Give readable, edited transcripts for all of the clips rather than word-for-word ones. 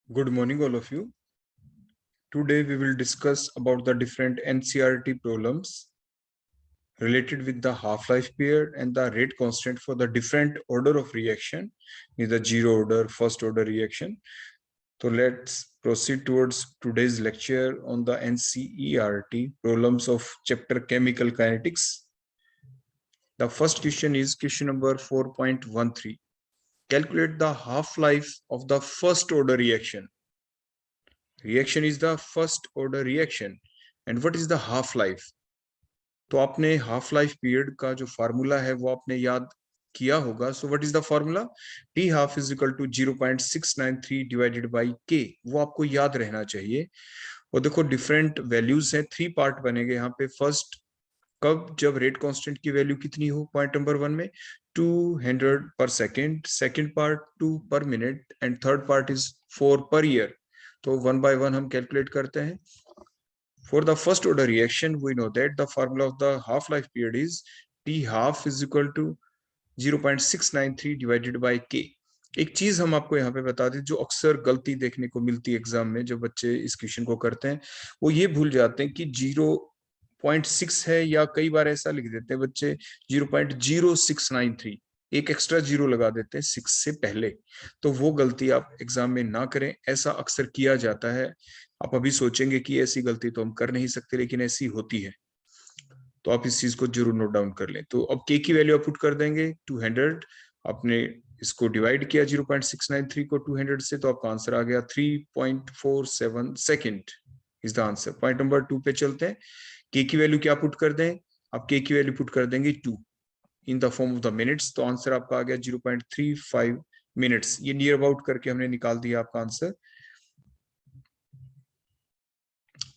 Good morning, all of you. Today we will discuss about the different NCERT problems related with the half-life period and the rate constant for the different order of reaction, in the zero order, first order reaction. So let's proceed towards today's lecture on the NCERT problems of chapter Chemical Kinetics. The first question is question number 4.13. Calculate the half-life of the first order reaction. Reaction is the first order reaction. And what is the half-life? तो आपने half life period का जो formula है वो आपने याद किया होगा. So what is the formula? T half is equal to 0.693 divided by K. वो आपको याद रहना चाहिए. और देखो डिफरेंट वैल्यूज हैं, 3 पार्ट बनेंगे यहाँ पे. फर्स्ट, कब जब रेट कांस्टेंट की वैल्यू कितनी हो, पॉइंट नंबर 1 में 200 पर सेकेंड. सेकेंड पार्ट 2 पर minute and third part is 4 per year. तो 1 बाय 1 हम कैलकुलेट करते हैं. For the first order reaction, we know that the formula of the half-life period is T half is equal to 0.693 divided by K. एक चीज हम आपको यहाँ पे बता दें जो अक्सर गलती देखने को मिलती है एग्जाम में, जब बच्चे इस क्वेश्चन को करते हैं वो ये भूल जाते हैं कि 0.6 है, या कई बार ऐसा लिख देते हैं बच्चे 0.0693, एक एक्स्ट्रा जीरो लगा देते हैं 6 से पहले. तो वो गलती आप एग्जाम में ना करें, ऐसा अक्सर किया जाता है. आप अभी सोचेंगे कि ऐसी गलती तो हम कर नहीं सकते, लेकिन ऐसी होती है, तो आप इस चीज को जरूर नोट डाउन कर लें. तो अब के की वैल्यू आप पुट कर देंगे 200. आपने इसको डिवाइड किया 0.693 को 200 से, तो आपका आंसर आ गया 3.47 second is the answer. Point number 2 पे चलते हैं. के की वैल्यू क्या पुट कर दें? आप के की वैल्यू पुट कर देंगे 2 in the form of the minutes. तो आंसर आपका आ गया 0.35 मिनट्स. ये नियर अबाउट करके हमने निकाल दिया आपका आंसर.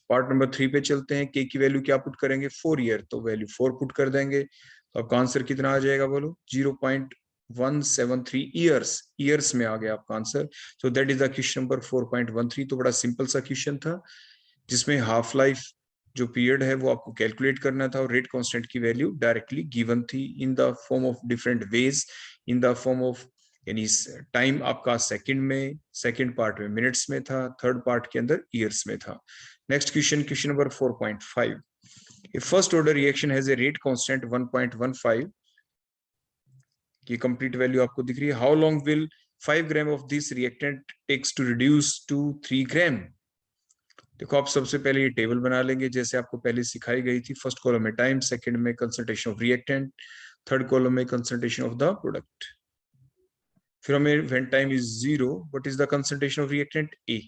पार्ट नंबर 3 पे चलते हैं. के की वैल्यू क्या पुट करेंगे? 4 ईयर. तो वैल्यू 4 पुट कर देंगे. तो आपका आंसर कितना आ जाएगा बोलो? 0.173 ईयर्स. ईयर्स में आ गया आपका answer. So that is the question number 4.13. तो बड़ा सिंपल सा क्वेश्चन था, जिसमें हाफ लाइफ जो पीरियड है वो आपको कैलकुलेट करना था, और रेट कांस्टेंट की वैल्यू डायरेक्टली गिवन थी in the form of different ways, in the form of, यानी टाइम आपका सेकंड में, सेकंड पार्ट में मिनट्स में था, थर्ड पार्ट के अंदर ईयर्स में था. Next question, question number 4.5. If first order reaction has a rate constant 1.15, की कंप्लीट वैल्यू आपको दिख रही है. How long will 5 gram of this reactant takes to reduce to 3 gram? देखो आप सबसे पहले ये टेबल बना लेंगे जैसे आपको पहले सिखाई गई थी. फर्स्ट कॉलम में टाइम, सेकंड में concentration of reactant, third column में कंसंट्रेशन ऑफ द प्रोडक्ट. फिर हमें when time is 0, what is the concentration of reactant? A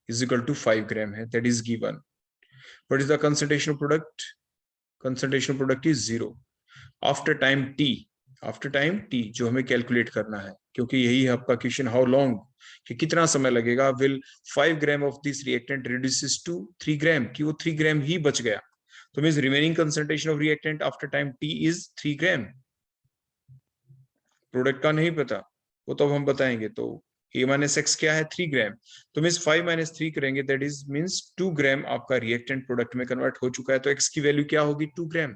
is equal to 5 gram है, that is given. What is the concentration of product? Concentration of product is 0. After time t, after time t जो हमें calculate करना है, क्योंकि यही है आपका question, how long, कि कितना समय लगेगा. Will 5 gram of this reactant reduces to 3 gram, कि वो 3 ग्राम ही बच गया. तो means remaining concentration of reactant after time t is 3 gram. Product का नहीं पता, वो तो अब हम बताएंगे. तो a माइनस एक्स क्या है? 3 ग्राम. तो मीन्स 5 माइनस 3 करेंगे, दैट इज मीन्स 2 ग्राम आपका रिएक्टेंट प्रोडक्ट में कन्वर्ट हो चुका है. तो x की वैल्यू क्या होगी? 2 ग्राम.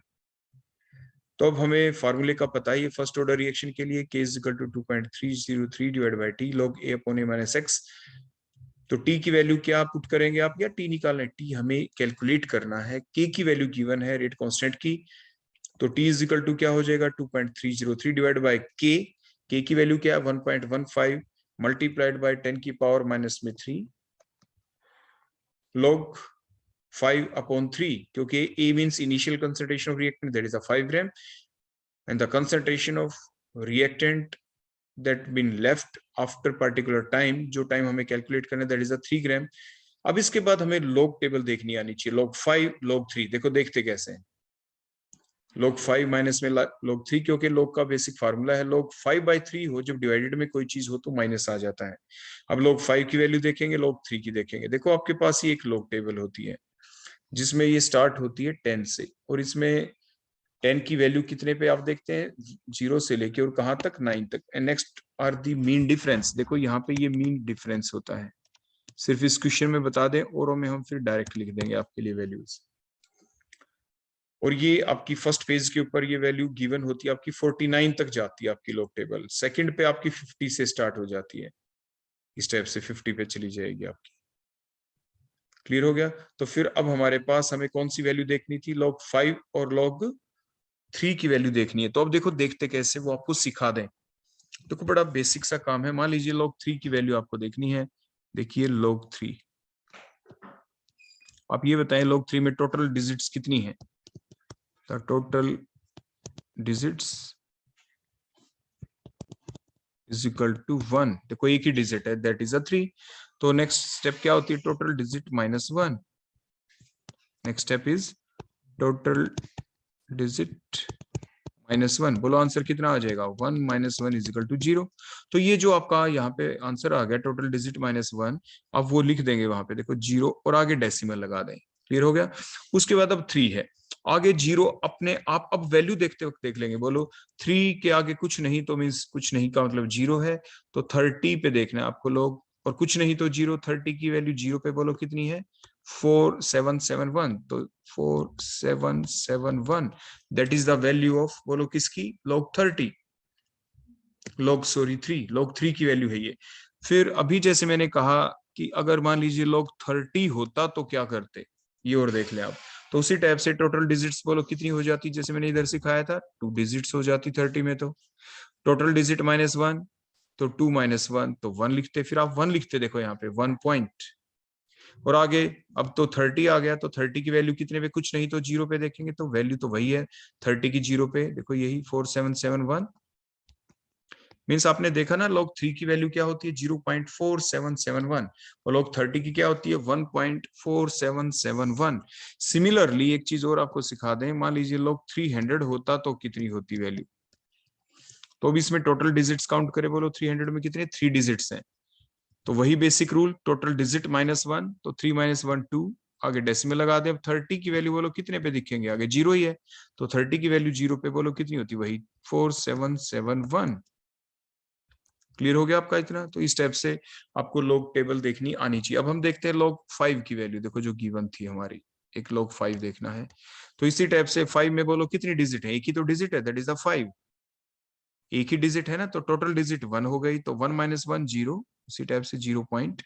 तो अब हमें फार्मूले का पता है फर्स्ट ऑर्डर रिएक्शन के लिए, k is equal to 2.303 divide by T log a upon a minus x. तो t की वैल्यू क्या पुट करेंगे आप, या t निकालना है? t हमें कैलकुलेट करना है. k की वैल्यू गिवन है रेट कांस्टेंट की, तो t इज इक्वल टू क्या हो जाएगा? 2.303 डिवाइड बाई k. k की वैल्यू क्या है? 1.15 मल्टीप्लाइड बाय 10 की पावर माइनस में 3 log 5 upon 3, क्योंकि A means initial concentration of reactant, that is a 5 gram, and the concentration of reactant that been left after particular time, जो time हमें calculate करना है, that is a 3 gram. अब इसके बाद हमें log टेबल देखनी आनी चाहिए. log 5 log 3, देखो देखते कैसे हैं. log 5 माइनस में log 3, क्योंकि log का बेसिक फार्मूला है log 5 by 3 हो, जब डिवाइडेड में कोई चीज हो तो माइनस आ जाता है. अब log 5 की वैल्यू देखेंगे, log 3 की देखेंगे. देखो आपके पास ही एक log टेबल होती है जिसमें ये स्टार्ट होती है 10 से, और इसमें 10 की वैल्यू कितने पे आप देखते हैं? 0 से लेके और कहां तक? 9 तक. And next are the mean difference. देखो यहाँ पे ये मीन डिफरेंस होता है. सिर्फ इस क्वेश्चन में बता दें, और में हम फिर डायरेक्ट लिख देंगे आपके लिए वैल्यूज. और ये आपकी फर्स्ट पेज के ऊपर ये वैल्यू गिवन होती है आपकी 49 तक जाती है आपकी लॉग टेबल. सेकंड पे आपकी 50 से स्टार्ट हो जाती है. स्टेप से 50 पे चली जाएगी आपकी। क्लियर हो गया? तो फिर अब हमारे पास हमें कौन सी वैल्यू देखनी थी, log 5 और log 3 की वैल्यू देखनी है। तो अब देखो देखते कैसे, वो आपको सिखा दें। देखो बड़ा बेसिक सा काम है। मान लीजिए log 3 की वैल्यू आपको देखनी है। देखिए log 3, आप ये बताएं log 3 में टोटल डिजिट्स कितनी है? The total digits is equal to 1। देखो एक ही डिजिट है, दैट इज अ 3। तो नेक्स्ट स्टेप क्या होती है? Total digit minus 1। Next step is total digit -1। बोलो आंसर कितना आ जाएगा? 1 - 1 इज इक्वल टू 0। तो ये जो आपका यहाँ पे आंसर आ गया टोटल डिजिट -1, आप वो लिख देंगे वहां पे, देखो 0 और आगे डेसिमल लगा दें। क्लियर हो गया? उसके बाद अब 3 है, आगे 0 अपने आप अब वैल्यू देखते वक्त देख लेंगे। बोलो 3 के आगे कुछ नहीं तो मीन्स कुछ नहीं का मतलब 0 है। तो 30 पे देखना है आपको लोग, और कुछ नहीं तो 0। 30 की वैल्यू 0 पे बोलो कितनी है? 4771। तो 4771 that is the value of, बोलो किसकी? log 30, log 3 की वैल्यू है ये। फिर अभी जैसे मैंने कहा कि अगर मान लीजिए log 30 होता तो क्या करते, ये और देख ले आप। तो उसी टाइप से टोटल डिजिट्स बोलो कितनी हो जाती, जैसे मैंने इधर सिखाया था 2 डिजिट्स हो जाती 30 में। तो टोटल डिजिट -1, तो 2 - 1 तो 1 लिखते, फिर आप 1 लिखते, देखो यहाँ पे 1 पॉइंट। और आगे अब तो 30 आ गया, तो 30 की वैल्यू कितने पे? कुछ नहीं तो 0 पे देखेंगे, तो वैल्यू तो वही है 30 की 0 पे, देखो यही 4771। मीन्स आपने देखा ना log 3 की वैल्यू क्या होती है? 0.4771, और log 30 की क्या होती है? 1.4771। सिमिलरली एक चीज और आपको सिखा दें, मान लीजिए log 300 होता तो कितनी होती वैल्यू? तो अब इसमें टोटल डिजिट्स काउंट करें, बोलो 300 में कितने? 3 डिजिट्स हैं। तो वही बेसिक रूल, टोटल डिजिट -1, तो 3 - 1 2, आगे डेसिमल लगा दे। अब 30 की वैल्यू बोलो कितने पे दिखेंगे? आगे 0 ही है, तो 30 की वैल्यू 0 पे बोलो कितनी होती? वही 4771। क्लियर हो गया आपका इतना? तो इस टाइप से आपको log टेबल देखनी आनी चाहिए। अब हम देखते हैं log 5 की वैल्यू, देखो जो गिवन थी हमारी, एक log 5 देखना है। तो इसी टाइप से 5 में बोलो कितनी डिजिट है? एक ही तो डिजिट है, दैट इज द 5। एक ही डिजिट है ना, तो टोटल डिजिट 1 हो गई, तो 1 - 1 0। उसी टाइप से 0 पॉइंट।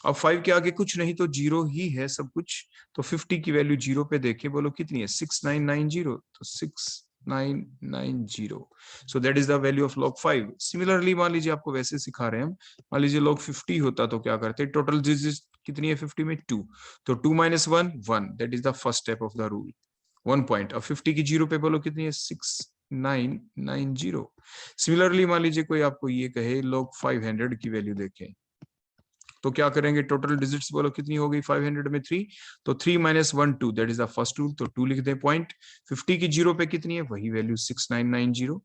अब 5 के आगे कुछ नहीं तो 0 ही है सब कुछ। तो 50 की वैल्यू 0 पे देखे, बोलो कितनी है? 6990। तो 6990, so that is the value of log 5। Similarly मान लीजिए आपको वैसे सिखा रहे हैं हम, मान लीजिए log 50 होता तो क्या करते? टोटल डिजिट कितनी है 50 में? 2। तो 2 - 1 1, that is the first step of the rule, 1 point. अब 50 की 0 पे बोलो कितनी है? 6990। सिमिलरली मान लीजिए कोई आपको ये कहे log 500 की वैल्यू देखें, तो क्या करेंगे? टोटल डिजिट्स बोलो कितनी हो गई 500 में? 3। तो 3 - 1 2, that is the first rule, तो 2 लिख दें पॉइंट। 50 की 0 पे कितनी है? वही वैल्यू 6990,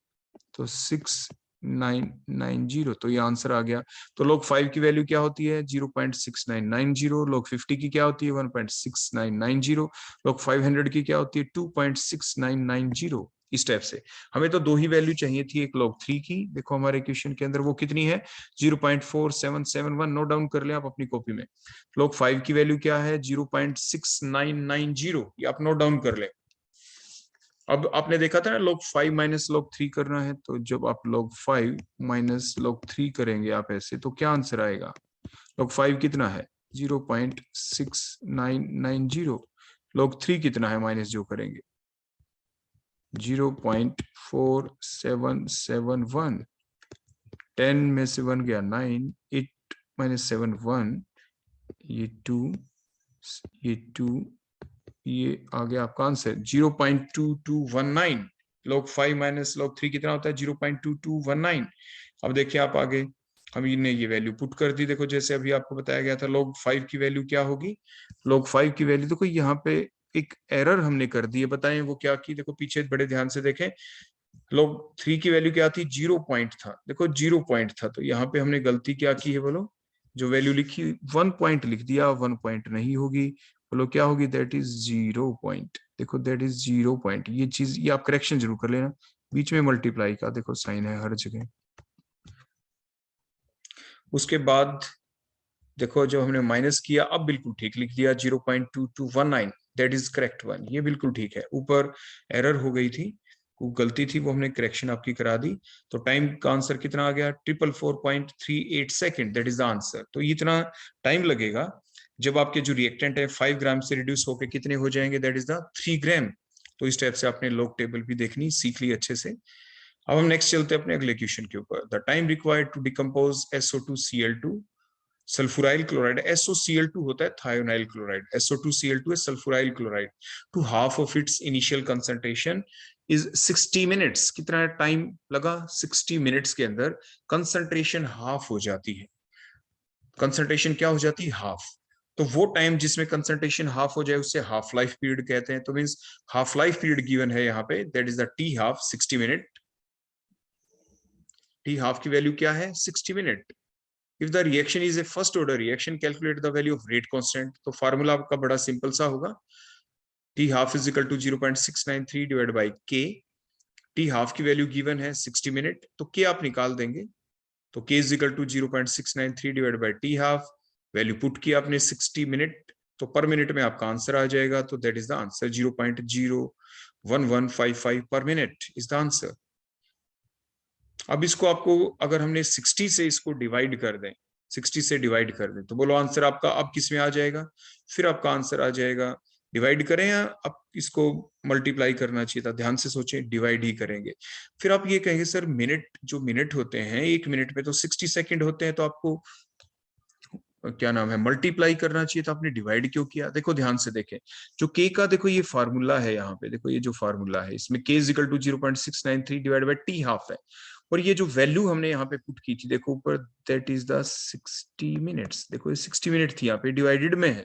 तो 6990, तो ये आंसर आ गया। तो log 5 की वैल्यू क्या होती है? 0.6990। log 50 की क्या होती है? 1.6990। log 500 की क्या होती है? 2.6990। इस टाइप से हमें तो 2 ही वैल्यू चाहिए थी, एक log 3 की, देखो हमारे क्वेश्चन के अंदर वो कितनी है? 0.4771। नोट डाउन कर ले आप अपनी कॉपी में। log 5 की वैल्यू क्या है? 0.6990, ये आप नोट डाउन कर ले। अब आपने देखा था ना log 5 - log 3 करना है, तो जब आप log 5 - log 3 करेंगे आप ऐसे, तो क्या आंसर आएगा? log 5 कितना है? 0.6990। log 3 कितना है माइनस जो करेंगे? 0.4771। 10 में से 1 गया 9, 8 - 7 1, ये 2, ये 2, ये आ गया आपका आंसर 0.2219। log 5 - log 3 कितना होता है? 0.2219। अब देखिए आप आगे, हम ने ये वैल्यू पुट कर दी। देखो जैसे अभी आपको बताया गया था log 5 की वैल्यू क्या होगी? log 5 की वैल्यू, देखो यहाँ पे एक एरर हमने कर दी है, बताएं वो क्या की? देखो पीछे बड़े ध्यान से देखें, log 3 की वैल्यू क्या थी? 0 पॉइंट था, देखो 0 पॉइंट था, तो यहाँ पे हमने गलती क्या की है? बोलो जो वैल्यू लिखी 1 पॉइंट लिख दिया, 1 पॉइंट नहीं होगी, बोलो क्या होगी? That is 0 point. देखो दैट इज 0 पॉइंट, ये चीज ये आप करेक्शन जरूर कर लेना। बीच में मल्टीप्लाई का देखो साइन है हर जगह। उसके बाद देखो जो हमने माइनस किया, अब बिल्कुल ठीक लिख दिया 0.2219, दैट इज करेक्ट वन, ये बिल्कुल ठीक है। ऊपर एरर हो गई थी, को गलती थी वो हमने करेक्शन आपकी करा दी। तो टाइम का आंसर कितना आ गया 444.38 second, that is the answer. तो इतना टाइम लगेगा जब आपके जो रिएक्टेंट है 5 ग्राम से रिड्यूस होकर कितने हो जाएंगे, दैट इज द 3 ग्राम। तो इस टाइप से आपने लॉग टेबल भी देखनी सीख ली अच्छे से। अब हम नेक्स्ट चलते हैं अपने अगले क्वेश्चन के ऊपर। The time required to decompose SO2Cl2 sulphuryl chloride, SOCl2 होता है थायोनाइल क्लोराइड, SO2Cl2 है sulphuryl chloride, to half of its initial concentration is 60 minutes. कितना टाइम लगा, 60 मिनट्स के अंदर कंसंट्रेशन हाफ हो जाती है। कंसंट्रेशन क्या हो जाती है, हाफ। तो वो टाइम जिसमें कंसंट्रेशन हाफ हो जाए उसे हाफ लाइफ पीरियड कहते हैं। तो means half life period given है यहाँ पे, that is the T half 60 minute. T half की वैल्यू क्या है 60 minute. If the reaction is a first order reaction, calculate the value of rate constant। तो फार्मूला आपका बड़ा सिंपल सा होगा, T half is equal to 0.693 divided by K। T half की value given है 60 मिनट, तो K आप निकाल देंगे। तो K is equal to 0.693 divided by T half, value put की आपने 60 मिनट, तो पर मिनट में आपका आंसर आ जाएगा। तो दैट इज द आंसर 0.01155 पर मिनट इज द आंसर। अब इसको आपको अगर हमने 60 से इसको डिवाइड कर दें, 60 से डिवाइड कर दें, तो बोलो आंसर आपका अब किस में आ जाएगा, फिर आपका आंसर आ जाएगा, डिवाइड करें या अब इसको मल्टीप्लाई करना चाहिए था, ध्यान से सोचें, डिवाइड ही करेंगे। फिर आप ये कहेंगे सर मिनट, जो मिनट होते हैं एक मिनट में तो 60 सेकंड होते हैं, तो आपको क्या नाम है मल्टीप्लाई करना चाहिए, तो आपने डिवाइड क्यों किया। देखो ध्यान से देखें, जो के का देखो ये फार्मूला है यहाँ पे, देखो ये जो फार्मूला है इसमें K is equal to 0.693 divide by T half है, और ये जो वैल्यू हमने यहाँ पे पुट की थी देखो ऊपर, दैट इज द 60 मिनट्स। देखो ये 60 मिनट थी यहाँ पे, डिवाइडेड में है,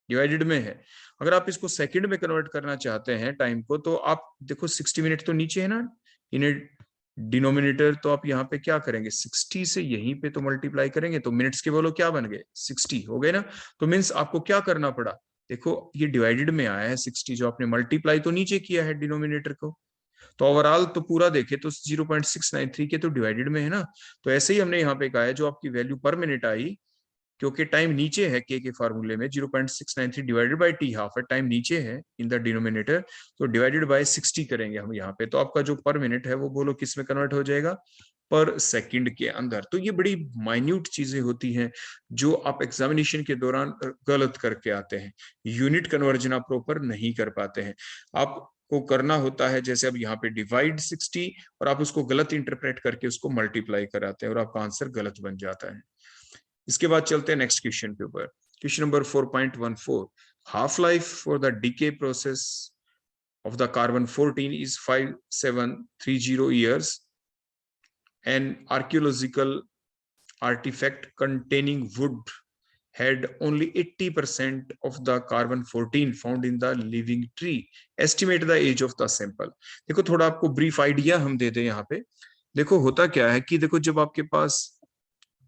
डिवाइडेड में है। अगर आप इसको सेकंड में कन्वर्ट करना चाहते हैं टाइम को, तो आप देखो 60 मिनट तो नीचे है ना इन्हें डिनोमिनेटर, तो आप यहाँ पे क्या करेंगे 60 से यहीं पे तो मल्टीप्लाई करेंगे, तो मिनट्स के बोलो क्या बन गए 60 हो गए ना। तो मीन्स आपको क्या करना पड़ा, देखो ये डिवाइडेड में आया है 60, जो आपने मल्टीप्लाई तो नीचे किया है डिनोमिनेटर को, तो ओवरऑल तो पूरा देखे तो 0.693 के तो डिवाइडेड में है ना। तो ऐसे ही हमने यहाँ पे कहा है जो आपकी वैल्यू पर मिनट आई, क्योंकि टाइम नीचे है के फार्मूले में 0.693 डिवाइडेड बाय टी हाफ है, टाइम नीचे है इन द डिनोमिनेटर, तो डिवाइडेड बाय 60 करेंगे हम यहाँ पे, तो आपका जो पर मिनट है वो बोलो किस में कन्वर्ट हो जाएगा, पर सेकंड के अंदर। तो ये बड़ी माइन्यूट चीजें होती हैं जो आप एग्जामिनेशन के दौरान गलत करके आते हैं, यूनिट कन्वर्जन आप प्रॉपर नहीं कर पाते हैं। आपको करना होता है जैसे अब यहाँ पे डिवाइड 60, और आप उसको गलत इंटरप्रेट करके उसको मल्टीप्लाई कराते हैं और आपका आंसर गलत बन जाता है। इसके बाद चलते हैं नेक्स्ट क्वेश्चन के ऊपर, question number 4.14। Half life for the decay process of the carbon 14 is 5730 years। An archaeological artifact containing wood had only 80% of the carbon 14 found in the living tree। Estimate the age of the sample। देखो थोड़ा आपको brief idea हम दे दें यहाँ पे। देखो होता क्या है कि देखो जब आपके पास,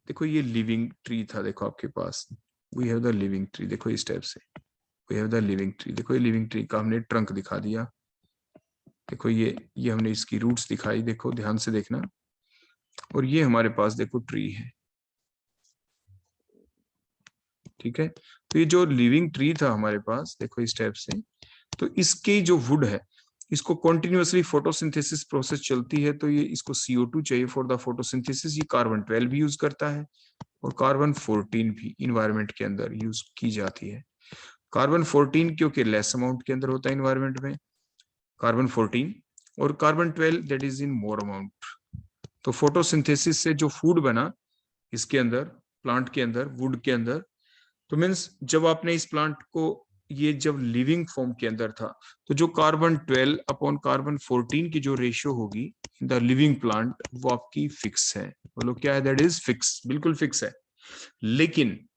देखो ये लिविंग ट्री था, देखो आपके पास we have the living tree, देखो इस टाइप से we have the living tree. देखो ये लिविंग ट्री का हमने ट्रंक दिखा दिया, देखो ये हमने इसकी रूट्स दिखाई, देखो ध्यान से देखना, और ये हमारे पास देखो ट्री है, ठीक है। तो ये जो लिविंग ट्री था हमारे पास देखो इस टाइप से, तो इसकी जो वुड है इसको कंटिन्यूअसली फोटोसिंथेसिस प्रोसेस चलती है, तो ये इसको CO2 चाहिए फॉर द फोटोसिंथेसिस। ये कार्बन 12 भी यूज करता है और कार्बन 14 भी इन्वायरमेंट के अंदर यूज की जाती है। कार्बन 14 क्योंकि लेस अमाउंट के अंदर होता है इन्वायरमेंट में कार्बन 14, और carbon 12 that is in more amount. तो फोटोसिंथेसिस से जो फूड बना इसके अंदर, प्लांट के अंदर, वुड के अंदर, तो मीन्स जब आपने इस प्लांट को, ये जब लिविंग फॉर्म के अंदर था, तो जो कार्बन 12 अपॉन कार्बन 14 की जो रेशियो होगी इन द लिविंग प्लांट वो आपकी फिक्स है। बोलो क्या है, दैट इज फिक्स, बिल्कुल फिक्स है। लेकिन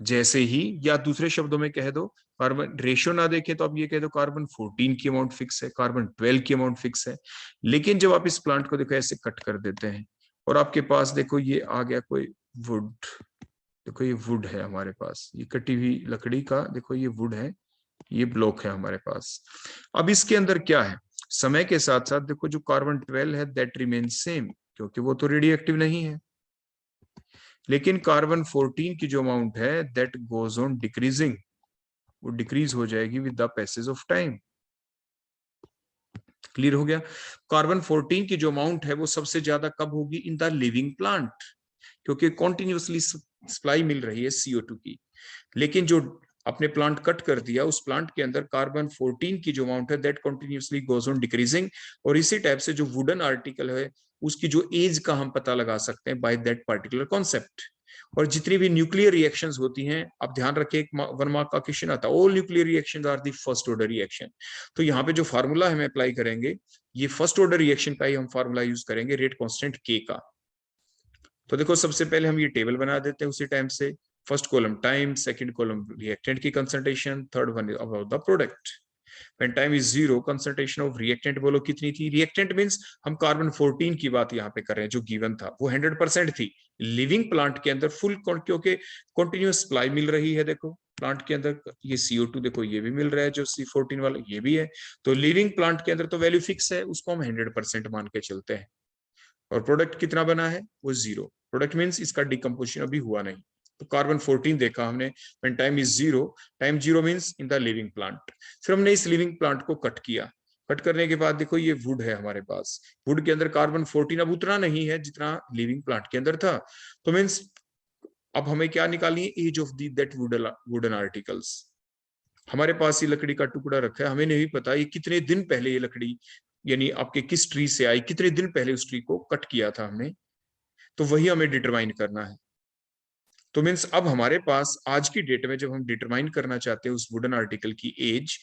जैसे ही, या दूसरे शब्दों में कह दो, कार्बन रेशियो ना देखे तो आप ये कह दो कार्बन 14 की अमाउंट फिक्स है, कार्बन 12 की अमाउंट फिक्स है। लेकिन जब आप इस प्लांट को देखो ऐसे कट कर देते हैं और आपके पास देखो ये आ गया कोई वुड, देखो ये वुड है हमारे पास, ये कटी हुई लकड़ी का, देखो ये वुड है, ये ब्लॉक है हमारे पास। अब इसके अंदर क्या है, समय के साथ साथ देखो जो कार्बन 12 है दैट रिमेन सेम, क्योंकि वो तो रेडियो एक्टिव नहीं है। लेकिन कार्बन 14 की जो अमाउंट है दैट गोज ऑन डिक्रीजिंग, वो डिक्रीज हो जाएगी with the passage of time. Clear हो गया। कार्बन 14 की जो अमाउंट है वो सबसे ज्यादा कब होगी? इन द लिविंग प्लांट, क्योंकि कॉन्टिन्यूसली सप्लाई मिल रही है CO2 की। लेकिन जो अपने प्लांट कट कर दिया, उस प्लांट के अंदर कार्बन 14 की जो अमाउंट है that continuously goes on decreasing. और इसी टाइप से जो वुडन आर्टिकल है उसकी जो एज का हम पता लगा सकते हैं बाय दैट पर्टिकुलर कॉन्सेप्ट। और जितनी भी न्यूक्लियर रिएक्शंस होती हैं, आप ध्यान रखिए, एक 1 मार्क का क्वेश्चन आता है, all nuclear reactions are the first order reaction. तो यहाँ पे जो फार्मूला हम अप्लाई करेंगे, ये फर्स्ट ऑर्डर रिएक्शन का ही हम फार्मूला यूज करेंगे, रेट कांस्टेंट K का। तो देखो सबसे पहले हम ये टेबल बना देते हैं उसी टाइम से। First column time, second column reactant की concentration, third one is about the product. When time is 0, concentration of reactant बोलो कितनी थी? रिएक्टेंट मींस हम कार्बन 14 की बात यहाँ पे कर रहे हैं, जो गिवन था वो 100% थी लिविंग प्लांट के अंदर फुल, क्योंकि कंटिन्यूअस सप्लाई मिल रही है। देखो प्लांट के अंदर ये CO2 देखो ये भी मिल रहा है, जो C14 वाला ये भी है। तो लिविंग प्लांट के अंदर तो वैल्यू फिक्स है, उसको हम 100% मान के चलते हैं। और प्रोडक्ट कितना बना है? वो 0। प्रोडक्ट मींस इसका डिकम्पोजिशन अभी हुआ नहीं। तो कार्बन 14 देखा हमने, when time is 0, time 0 means in the living plant. फिर हमने इस लिविंग प्लांट को कट किया। कट करने के बाद देखो ये वुड है हमारे पास, वुड के अंदर कार्बन 14 अब उतना नहीं है जितना लिविंग प्लांट के अंदर था। तो मींस अब हमें क्या निकालनी है? Age of the that wooden articles. हमारे पास ये लकड़ी का टुकड़ा रखा है, हमें नहीं पता ये कितने दिन पहले ये लकड़ी यानी आपके किस ट्री से आई, कितने दिन पहले उस ट्री को कट किया था हमने, तो वही हमें डिटरमाइन करना है। तो मीन्स अब हमारे पास आज की डेट में जब हम डिटरमाइन करना चाहते हैं उस वुडन आर्टिकल की एज,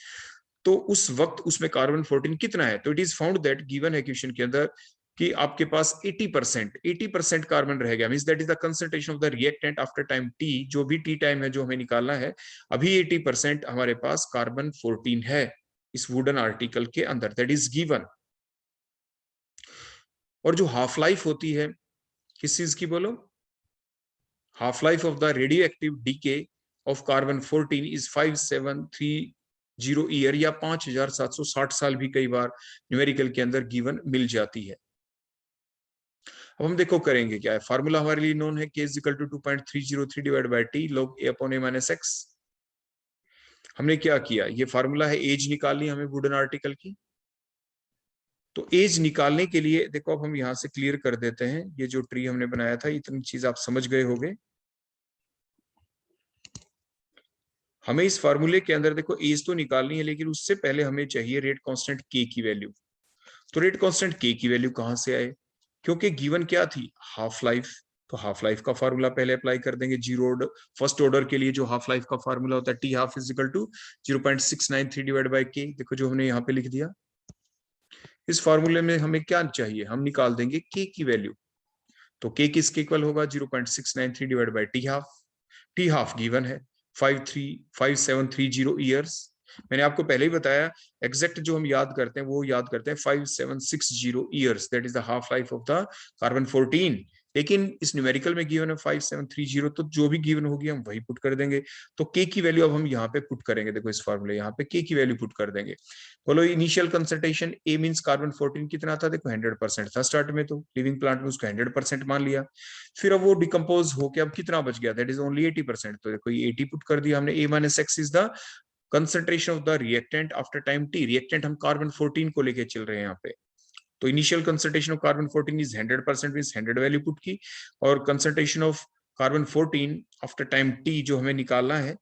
तो उस वक्त उसमें कार्बन 14 कितना है? तो it is found that given है क्वेश्चन के अंदर कि आपके पास 80% कार्बन रह गया। Means that is the concentration of the reactant after time T, जो भी T टाइम है जो हमें निकालना है, अभी 80% हमारे पास कार्बन 14 है इस वुडन आर्टिकल के अंदर, दैट इज गिवन। और जो हाफ लाइफ होती है किस चीज की बोलो? half life of the radioactive decay of carbon 14 is 5730 year या 5760 साल भी कई बार न्यूमेरिकल के अंदर गिवन मिल जाती है। अब हम देखो करेंगे क्या है। फार्मूला हमारे लिए नोन है, K is equal to 2.303 divided by T log A upon A minus X। हमने क्या किया? ये फार्मूला है, एज निकालनी हमें वुडन आर्टिकल की। तो एज निकालने के लिए देखो अब हम यहां से क्लियर कर देते हैं, ये जो ट्री हमने बनाया था इतनी चीज आप समझ गए होंगे। हमें इस फार्मूले के अंदर देखो एज तो निकालनी है, लेकिन उससे पहले हमें चाहिए रेट कांस्टेंट K की वैल्यू। तो रेट कांस्टेंट K की वैल्यू कहां से आए? क्योंकि गिवन क्या थी? Half life. तो हाफ लाइफ का फार्मूला पहले अप्लाई कर देंगे। जीरो ऑर्डर फर्स्ट ऑर्डर के लिए जो हाफ लाइफ का फार्मूला होता है T half is equal to 0.693 divide by K। देखो जो हमने यहाँ पे लिख दिया। इस फार्मूले में हमें क्या चाहिए? हम निकाल देंगे K की वैल्यू। तो K किसके इक्वल होगा? 0.693 divide by T half. T half given है 5730 ईयर्स। मैंने आपको पहले ही बताया, एग्जैक्ट जो हम याद करते हैं वो याद करते हैं 5760 years, that is the half life of the carbon 14। लेकिन इस न्यूमेरिकल में गिवन है 5730, तो जो भी गिवन होगी हम वही पुट कर देंगे। तो के की वैल्यू अब हम यहाँ पे पुट करेंगे। देखो इस फॉर्मूले यहाँ पे के की वैल्यू पुट कर देंगे। बोलो इनिशियल कंसंट्रेशन ए मींस कार्बन 14 कितना था? देखो 100% था स्टार्ट में, तो लिविंग प्लांट में उसको 100% मान लिया। फिर अब वो डिकम्पोज होके अब कितना बच गया? That is only 80%। तो देखो ये 80 पुट कर दिया हमने। A minus X is the concentration of the reactant after time T। Reactant हम कार्बन 14 को लेके चल रहे हैं यहाँ पे। तो initial concentration of carbon 14 is 100%, means 100 value put की। और concentration of carbon 14 after time T जो हमें निकालना है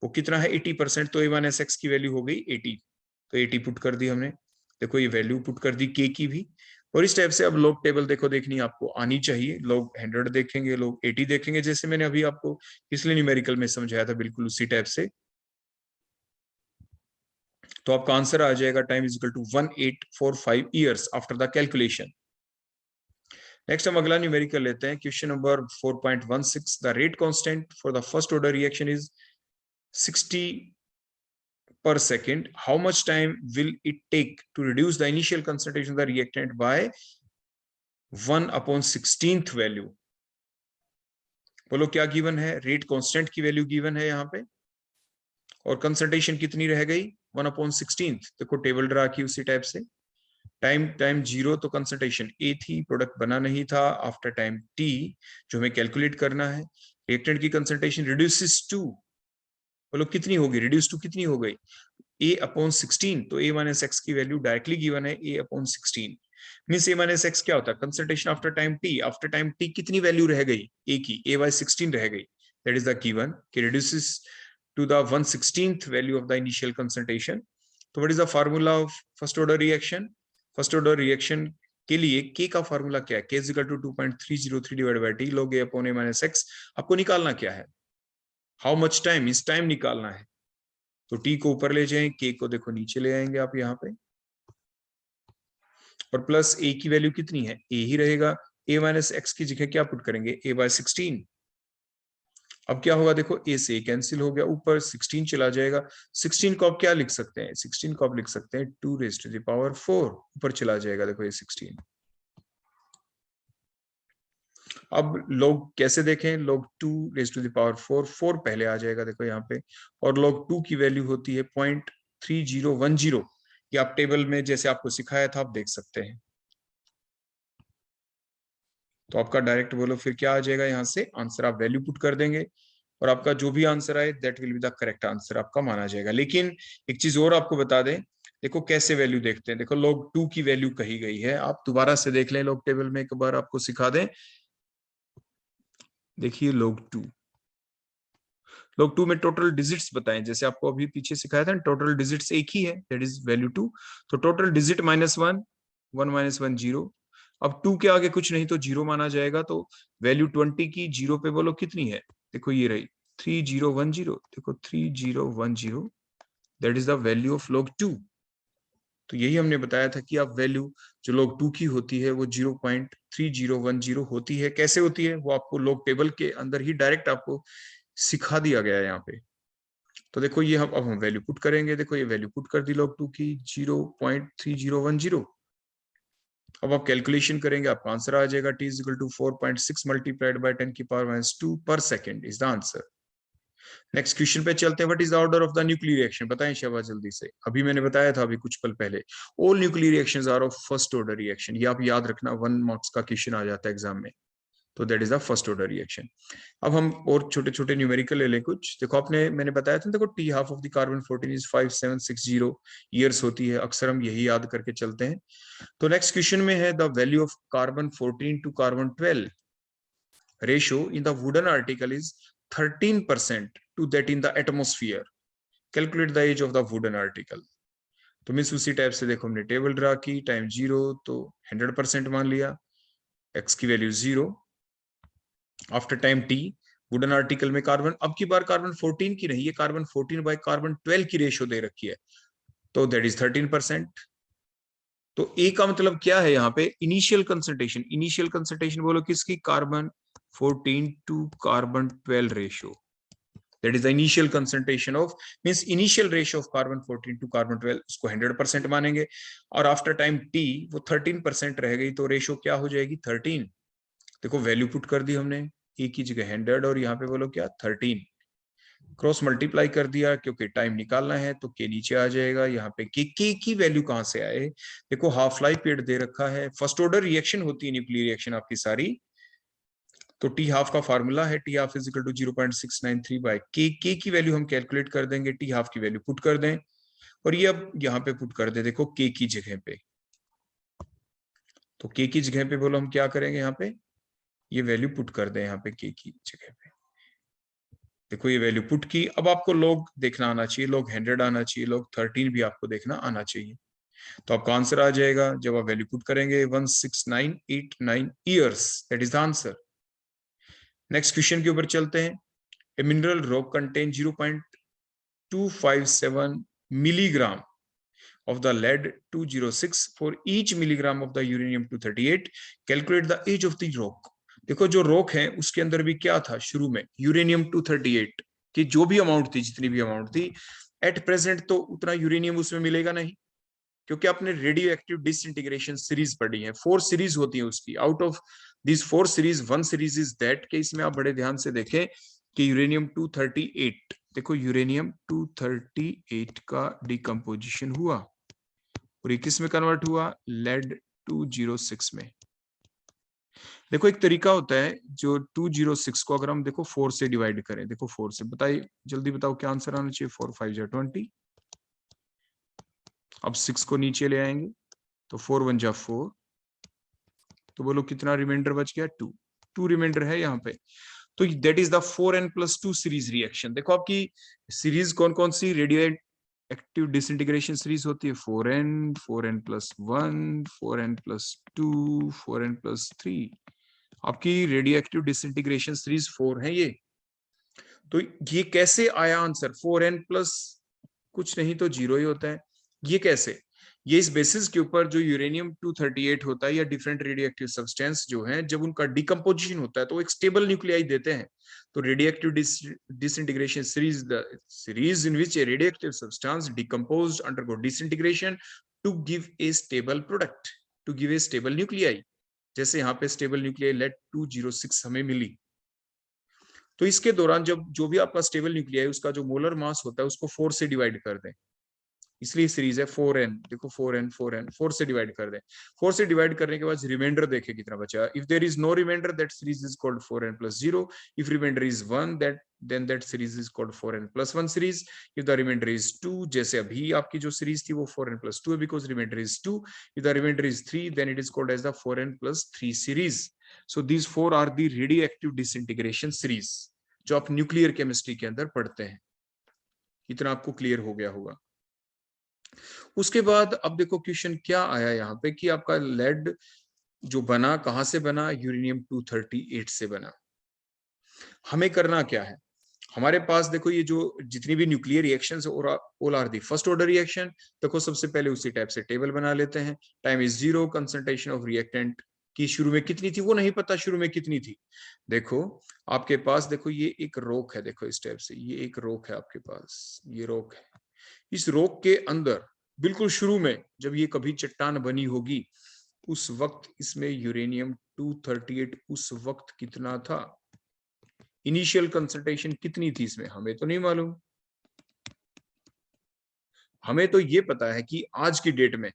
वो कितना है? 80%। तो A-X की वैल्यू हो गई 80। तो 80 पुट कर दी हमने। देखो ये वैल्यू पुट कर दी K की भी। और इस टाइप से अब लॉग टेबल देखो देखनी आपको आनी चाहिए। लोग 100 देखेंगे, लोग 80 देखेंगे, जैसे मैंने अभी आपको इसलिए न्यूमेरिकल में समझाया था, बिल्कुल उसी टाइप से। तो आपका आंसर आ जाएगा time is equal to 1845 years after the calculation. Next हम अगला न्यूमेरिकल लेते हैं, question number 4.16। The rate constant for the first order reaction is 60 per second. How much time will it take to reduce the initial concentration of the reactant by 1/16th value? बोलो क्या given है? Rate constant की value given है यहाँ पे, और concentration कितनी रह गई? 1/16th। देखो टेबल ड्रा की उसी टाइप से। टाइम 0 तो कंसंट्रेशन A थी, प्रोडक्ट बना नहीं था। आफ्टर टाइम T जो हमें कैलकुलेट करना है, रिएक्टेंट की कंसंट्रेशन रिड्यूसेस टू, बोलो कितनी होगी? रिड्यूस टू कितनी हो गई? a/16, तो a माइनस एक्स की वैल्यू डायरेक्टली गिवन है a/16। Means a minus x क्या होता है, concentration after time t, after time t कितनी वैल्यू रह गई a की, a/16 रह गई, दैट इज द गिवन कि reduces to the 1/16th value of the initial concentration। तो what is the formula of first order reaction, first order reaction के लिए k का फार्मूला क्या है, k is equal to 2.303 divided by t log a upon a minus x। आपको निकालना क्या है, हाउ मच टाइम, इस टाइम निकालना है। तो t को ऊपर ले जाएं, k को देखो नीचे ले आएंगे आप यहाँ पे, और प्लस a की वैल्यू कितनी है, a ही रहेगा, a माइनस एक्स की जगह क्या पुट करेंगे, a/16। अब क्या होगा देखो, a से a कैंसिल हो गया, ऊपर 16 चला जाएगा। 16 को आप क्या लिख सकते हैं, 16 को आप लिख सकते हैं 2⁴, ऊपर चला जाएगा देखो ये 16। अब लोग कैसे देखें, लोग 2⁴, 4 पहले आ जाएगा देखो यहाँ पे, और लोग 2 की वैल्यू होती है 0.3010। ये आप टेबल में जैसे आपको सिखाया था आप देख सकते हैं। तो आपका डायरेक्ट बोलो फिर क्या आ जाएगा, यहाँ से आंसर आप वैल्यू पुट कर देंगे और आपका जो भी आंसर आए that will be the correct answer आपका माना जाएगा। लेकिन एक चीज और आपको बता दें, देखो कैसे वैल्यू देखते हैं, देखो log 2 की वैल्यू कही गई है, आप दोबारा से देख लें log टेबल में, एक बार आपको सिखा दें। देखिए log 2 में टोटल डिजिट्स बताएं, जैसे आपको अभी पीछे सिखाया था टोटल डिजिट्स एक ही है, दैट इज वैल्यू 2। तो टोटल डिजिट -1, 1 - 1 0। अब 2 के आगे कुछ नहीं तो 0 माना जाएगा, तो वैल्यू 20 की 0 पे बोलो कितनी है, देखो ये रही 3010, देखो 3010, that is the value of log 2। तो यही हमने बताया था कि आप वैल्यू जो log 2 की होती है वो 0.3010 होती है। कैसे होती है वो आपको log टेबल के अंदर ही डायरेक्ट आपको सिखा दिया गया है यहाँ पे। तो देखो ये हम अब हम वैल्यू पुट करेंगे, देखो ये वैल्यू पुट कर दी log 2 की 0.3010। अब आप कैलकुलेशन करेंगे, आपका आंसर आ जाएगा t is equal to 4.6 multiplied by 10⁻²/2 per second is the answer. Next question पे चलते हैं, what is the order of the nuclear reaction, बताएं शहबाज जल्दी से। अभी मैंने बताया था अभी कुछ पल पहले, all nuclear reactions are of first order reaction, ये आप याद रखना, 1 मार्क्स का क्वेश्चन आ जाता है एग्जाम में। तो that is the first order reaction. अब हम और छोटे छोटे न्यूमेरिकल ले लें कुछ। देखो आपने मैंने बताया था, देखो t half of the carbon 14 is 5760 years होती है, अक्सर हम यही याद करके चलते हैं। तो नेक्स्ट क्वेश्चन में है the value of carbon 14 to carbon 12 ratio in the wooden article is 13% to that in the atmosphere, calculate the age of the wooden article। तो मीन्स उसी टाइप से देखो हमने टेबल ड्रा की, टाइम 0 तो 100% मान लिया, x की value 0, after time t wooden article में कार्बन, अब की बार कार्बन 14 की नहीं, ये कार्बन 14 बाय कार्बन 12 की रेशियो दे रखी है, तो दैट इज 13%। तो a का मतलब क्या है यहाँ पे, इनिशियल कंसंट्रेशन, इनिशियल कंसंट्रेशन बोलो किसकी, carbon 14 to carbon 12 ratio, that is the initial concentration of, means initial ratio of carbon 14 to carbon 12, उसको 100% मानेंगे, और आफ्टर टाइम t वो 13% रह गई, तो रेशियो क्या हो जाएगी 13। देखो वैल्यू पुट कर दी हमने, a की जगह 100 और यहाँ पे बोलो क्या 13, क्रॉस मल्टीप्लाई कर दिया क्योंकि टाइम निकालना है, तो k नीचे आ जाएगा। यहाँ पे k की वैल्यू कहां से आए, देखो हाफ लाइफ पीरियड दे रखा है, फर्स्ट ऑर्डर रिएक्शन होती है न्यूक्लियर रिएक्शन आपकी सारी, तो टी हाफ का फार्मूला है T half is equal to 0.693 by K की वैल्यू हम कैलकुलेट कर देंगे, टी हाफ की वैल्यू पुट कर दें, और ये अब यहाँ पे पुट कर दे, देखो के की जगह पे, तो के की जगह पे बोलो हम क्या करेंगे, यहाँ पे ये वैल्यू पुट कर दें, यहाँ पे के की जगह पे, देखो ये वैल्यू पुट की। अब आपको लॉग देखना आना चाहिए, लॉग 100 आना चाहिए, लॉग 13 भी आपको देखना आना चाहिए, तो आपका आंसर आ जाएगा जब आप वैल्यू पुट करेंगे 16989 years, that is the answer. Next question के ऊपर चलते हैं। A mineral rock contains 0.257 milligram of the lead 206 for each milligram of the uranium 238, calculate the age of the rock। देखो जो रॉक है उसके अंदर भी क्या था शुरू में, यूरेनियम 238 की जो भी अमाउंट थी, जितनी भी अमाउंट थी, एट प्रेजेंट तो उतना यूरेनियम उसमें मिलेगा नहीं, क्योंकि आपने रेडियो एक्टिव डिसइंटीग्रेशन सीरीज पढ़ी है, 4 सीरीज होती है उसकी, out of this 4 series 1 series is that के इसमें आप बड़े ध्यान से देखें कि यूरेनियम 238, देखो यूरेनियम 238 का डिकम्पोजिशन हुआ और ये किस में कन्वर्ट हुआ, लेड 206 में। देखो एक तरीका होता है जो 206 को अगर हम देखो 4 से डिवाइड करें, देखो 4 से, बताइए जल्दी बताओ क्या आंसर आना चाहिए, 4 5 20, अब 6 को नीचे ले आएंगे तो 4 1 जा 4, तो बोलो कितना रिमाइंडर बच गया? 2 रिमाइंडर है यहाँ पे। तो that is the 4n+2 series reaction. देखो आपकी सीरीज कौन कौन सी रेडियो एक्टिव डिसइंटीग्रेशन सीरीज होती है? 4n, 4n+1, 4n+2, 4n+3। आपकी रेडियो एक्टिव डिसइंटीग्रेशन सीरीज 4 है ये। तो ये कैसे आया आंसर? 4n प्लस कुछ नहीं तो 0 ही होता है। ये कैसे? ये इस बेसिस के ऊपर जो यूरेनियम 238 होता है या डिफरेंट रेडियो एक्टिव सब्सटेंस जो है, जब उनका डिकम्पोजिशन होता है तो एक स्टेबल न्यूक्लियाई देते हैं। तो radioactive disintegration series, the series in which a radioactive substance decomposed undergo disintegration to give a stable product, to give a stable nuclei. जैसे यहाँ पे स्टेबल न्यूक्लियाई लेड 206 हमें मिली। तो इसके दौरान जब जो भी आपका स्टेबल न्यूक्लियाई उसका जो मोलर मास होता है उसको 4 से डिवाइड कर दें, इसलिए सीरीज है 4n। देखो 4n 4n 4 से डिवाइड कर दें। 4 से डिवाइड करने के बाद रिमाइंडर देखें कितना बचा। If there is no remainder that series is called 4n+0। If remainder is 1 that then that series is called 4n+1 series. If the remainder is 2, जैसे अभी आपकी जो सीरीज थी वो 4n+2 है because remainder is 2. If the remainder is 3 then it is called as the 4n+3 series. So these 4 are the radioactive disintegration series जो आप nuclear chemistry के अंदर पढ़ते हैं। इतना आपको क्लियर हो गया होगा। उसके बाद अब देखो क्वेश्चन क्या आया यहाँ पे कि आपका लेड जो बना कहां से बना? यूरेनियम 238 से बना। हमें करना क्या है? हमारे पास देखो ये जो जितनी भी nuclear reactions all are the first order reaction. देखो सबसे पहले उसी टाइप से टेबल बना लेते हैं। Time is 0, concentration of reactant की शुरू में कितनी थी वो नहीं पता, शुरू में कितनी थी। देखो आपके पास देखो ये एक रोक है, देखो इस टाइप से ये एक रोक है आपके पास, ये रोक है। इस रोक के अंदर बिल्कुल शुरू में जब ये कभी चट्टान बनी होगी उस वक्त इसमें यूरेनियम 238 उस वक्त कितना था? इनिशियल कंसंट्रेशन कितनी थी इसमें? हमें तो नहीं मालूम। हमें तो ये पता है कि आज की डेट में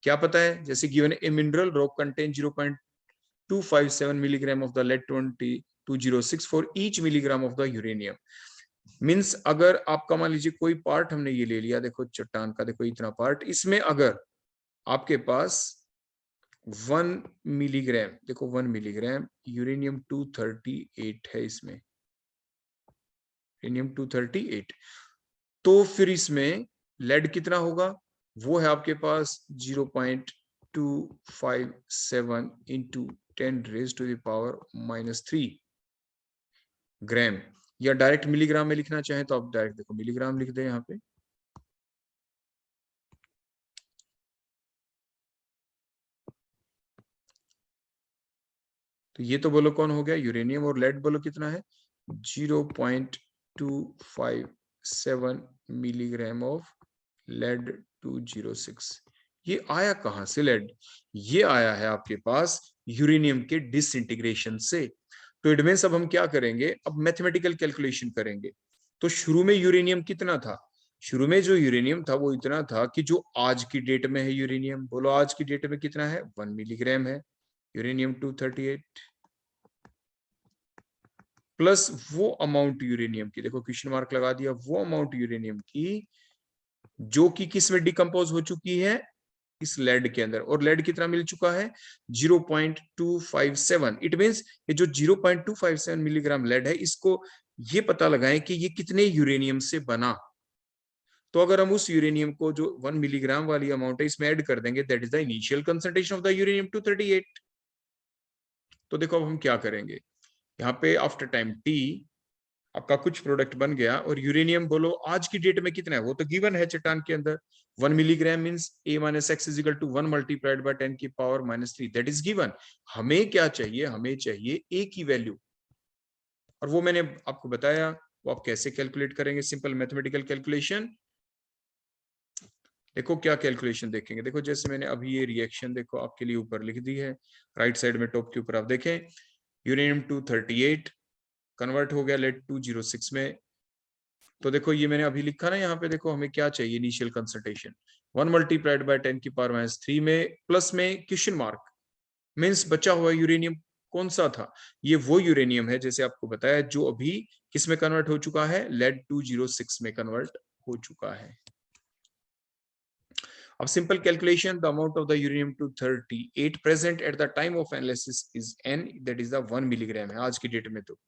क्या पता है, जैसे given a mineral rock contain 0.257 milligram of the lead 206 for each milligram of the uranium. Means अगर आपका मान लीजिए कोई पार्ट हमने ये ले लिया, देखो चट्टान का, देखो इतना पार्ट, इसमें अगर आपके पास 1 मिलीग्राम, देखो 1 मिलीग्राम यूरेनियम 238 है इसमें, यूरेनियम 238, तो फिर इसमें लेड कितना होगा? वो है आपके पास 0.257 इंटू 10⁻³ ग्राम। या डायरेक्ट मिलीग्राम में लिखना चाहें तो आप डायरेक्ट देखो मिलीग्राम लिख दें यहाँ पे। तो ये तो बोलो कौन हो गया? यूरेनियम। और लेड बोलो कितना है? 0.257 मिलीग्राम ऑफ लेड 206। ये आया कहां से लेड? ये आया है आपके पास यूरेनियम के डिसइंटीग्रेशन से। तो इट मींस अब हम क्या करेंगे? अब मैथमेटिकल कैलकुलेशन करेंगे। तो शुरू में यूरेनियम कितना था? शुरू में जो यूरेनियम था वो इतना था कि जो आज की डेट में है यूरेनियम, बोलो आज की डेट में कितना है? 1 मिलीग्राम है यूरेनियम 238 प्लस वो अमाउंट यूरेनियम की, देखो क्वेश्चन मार्क लगा दिया, वो अमाउंट यूरेनियम की जो कि किस में डिकम्पोज हो चुकी है? इस लेड के अंदर। और लेड कितना मिल चुका है? 0.257। इट मींस ये जो 0.257 मिलीग्राम लेड है इसको ये पता लगाएं कि ये कितने यूरेनियम से बना। तो अगर हम उस यूरेनियम को जो 1 मिलीग्राम वाली अमाउंट है इसमें ऐड कर देंगे, that is the initial concentration of the uranium 238। तो देखो अब हम क्या करेंगे, यहाँ पे आफ्टर टाइम टी आपका कुछ प्रोडक्ट बन गया और यूरेनियम बोलो आज की डेट में कितना है? वो तो गिवन है चट्टान के अंदर। 1 milligram means a - x = 1 multiplied by 10⁻³ that is given. हमें क्या चाहिए? हमें चाहिए a की वैल्यू, और वो मैंने आपको बताया। वो आप कैसे कैलकुलेट करेंगे? Simple mathematical calculation. देखो क्या कैलकुलेशन देखेंगे, देखो जैसे मैंने अभी ये रिएक्शन देखो आपके लिए ऊपर लिख दी है, राइट साइड में टॉप के ऊपर आप देखें, यूरेनियम 238 कन्वर्ट हो गया लेड 206 में। तो देखो ये मैंने अभी लिखा ना यहाँ पे, देखो हमें क्या चाहिए? इनिशियल कंसंट्रेशन 1 मल्टीप्लाइड बाय 10⁻³ में प्लस में क्वेश्चन मार्क, मींस बचा हुआ यूरेनियम कौन सा था? ये वो यूरेनियम है जैसे आपको बताया जो अभी किस में कन्वर्ट हो चुका है? लेड 206 में कन्वर्ट हो चुका है। अब simple calculation, the amount of the uranium 238 present at the time of analysis is n, that is the 1 milligram है आज की डेट में। तो